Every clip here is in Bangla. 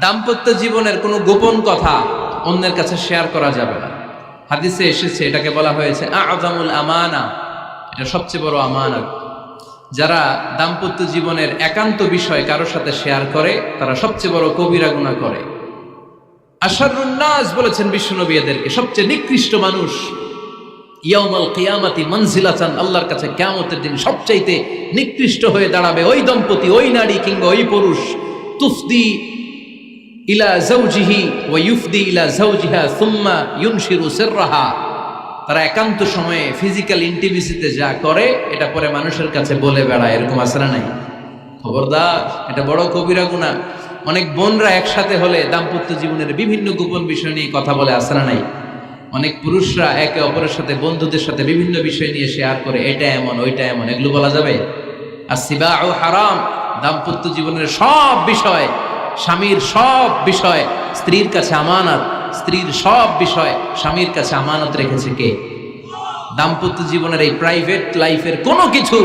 দাম্পত্য জীবনের কোনো গোপন কথা অন্যের কাছে শেয়ার করা যাবে না। হাদিসে এসেছে, এটাকে বলা হয়েছে আযমুল আমানা, এটা সবচেয়ে বড় আমানত। যারা দাম্পত্য জীবনের একান্ত বিষয় কারোর সাথে শেয়ার করে তারা সবচেয়ে বড় কবিরা গুনাহ করে। আশারুন নাস বলেছেন বিশ্বনবী এদেরকে, সবচেয়ে নিকৃষ্ট মানুষ। ইয়াউমাল কিয়ামাতি মানজিলাতান, আল্লাহর কাছে কিয়ামতের দিন সবচাইতে নিকৃষ্ট হয়ে দাঁড়াবে ওই দম্পতি, ওই নারী কিংবা ওই পুরুষ। তুফদি ইলা যাওজিহি ওয়া ইউফদি ইলা যাওজিহা সুম্মা ইউনশিরু সিররাহা, তারা একান্ত সময়ে ফিজিক্যাল ইন্টিমেসিতে যা করে এটা পরে মানুষের কাছে বলে বেড়ায়। এরকম আছে না নাই? খবরদার, এটা বড় কবিরা গুনাহ। অনেক বোনরা একসাথে হলে দাম্পত্য জীবনের বিভিন্ন গোপন বিষয় নিয়ে কথা বলে, আছে না নাই? অনেক পুরুষরা একে অপরের সাথে, বন্ধুদের সাথে বিভিন্ন বিষয় নিয়ে শেয়ার করে, এটা এমন ওইটা এমন, এগুলো বলা যাবে? আসসিবাউ হারাম। দাম্পত্য জীবনের সব বিষয়, স্বামীর সব বিষয় স্ত্রীর কাছে আমানত, স্ত্রীর সব বিষয় স্বামীর কাছে আমানত রেখেছে কে? দাম্পত্য জীবনের এই প্রাইভেট লাইফের কোনো কিছু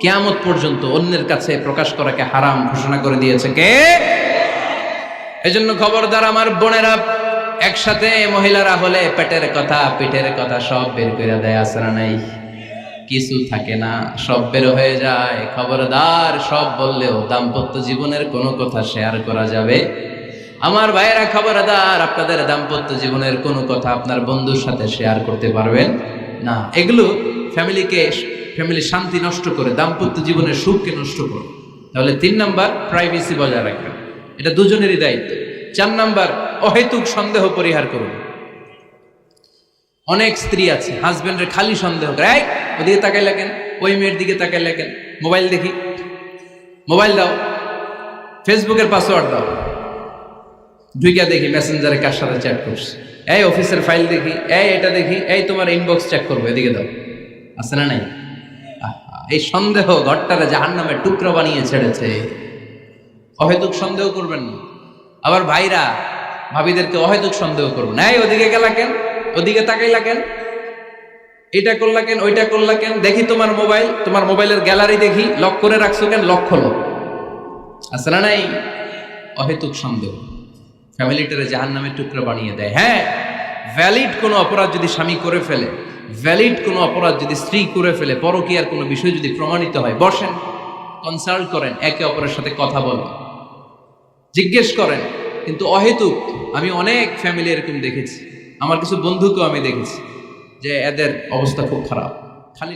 কিয়ামত পর্যন্ত অন্যের কাছে প্রকাশ করাকে হারাম ঘোষণা করে দিয়েছে কে? এজন্য খবরদার আমার বোনেরা, একসাথে মহিলারা হলে পেটের কথা পিঠের কথা সব বের করে দেয়, আছে না নাই? কিছু থাকে না, সব বের হয়ে যায়। খবরদার, সব বললেও দাম্পত্য জীবনের কোনো কথা শেয়ার করা যাবে? আমার ভাইয়েরা খবরদার, আপনাদের দাম্পত্য জীবনের কোনো কথা আপনার বন্ধুর সাথে শেয়ার করতে পারবেন না। এগুলো ফ্যামিলি শান্তি নষ্ট করে, দাম্পত্য জীবনের সুখকে নষ্ট করে। তাহলে 3 নাম্বার, প্রাইভেসি বজায় রাখবেন, এটা দুজনেরই দায়িত্ব। 4 নাম্বার, অহেতুক সন্দেহ পরিহার করুন। অনেক স্ত্রী আছে হাজবেন্ডের খালি সন্দেহ করে, এই ওদিকে তাকাই লাগেন, ওই মেয়ের দিকে তাকাই লাগেন, মোবাইল দেখি, মোবাইল দাও, ফেসবুকের পাসওয়ার্ড দাও, ঢুইকা দেখি মেসেঞ্জারে কার সাথে চ্যাট করছে, এই অফিসের ফাইল দেখি, এই এটা দেখি, এই তোমার ইনবক্স চেক করবো, এদিকে দাও, আছে না নাই? এই সন্দেহ ঘরটারে জাহান্নামের টুকরা বানিয়ে ছেড়েছে। অহেতুক সন্দেহ করবেন না। আবার ভাইরা ভাবিদেরকে অহেতুক সন্দেহ করবেন, এই ওদিকে গেলা কেন, ওদিকে তাকাইলা কেন, এটা করলা কেন, ওইটা করলা কেন, দেখি তোমার মোবাইল, তোমার মোবাইলের গ্যালারি দেখি, লক করে রাখছো কেন, লক খোলো, আছে না নাই? অহেতুক সন্দেহ ফ্যামিলিটারে জাহান্নামের টুকরা বানিয়ে দেয়। হ্যাঁ, ভ্যালিড কোনো অপরাধ যদি স্বামী করে ফেলে, ভ্যালিড কোনো অপরাধ যদি স্ত্রী করে ফেলে, পরকীয়ার কোনো বিষয় যদি প্রমাণিত হয়, বসেন, কনসাল্ট করেন, একে অপরের সাথে কথা বলেন, জিজ্ঞেস করেন। কিন্তু অহেতুক, আমি অনেক ফ্যামিলি এরকম দেখেছি, আমার কিছু বন্ধুকেও আমি দেখেছি যে এদের অবস্থা খুব খারাপ, খালি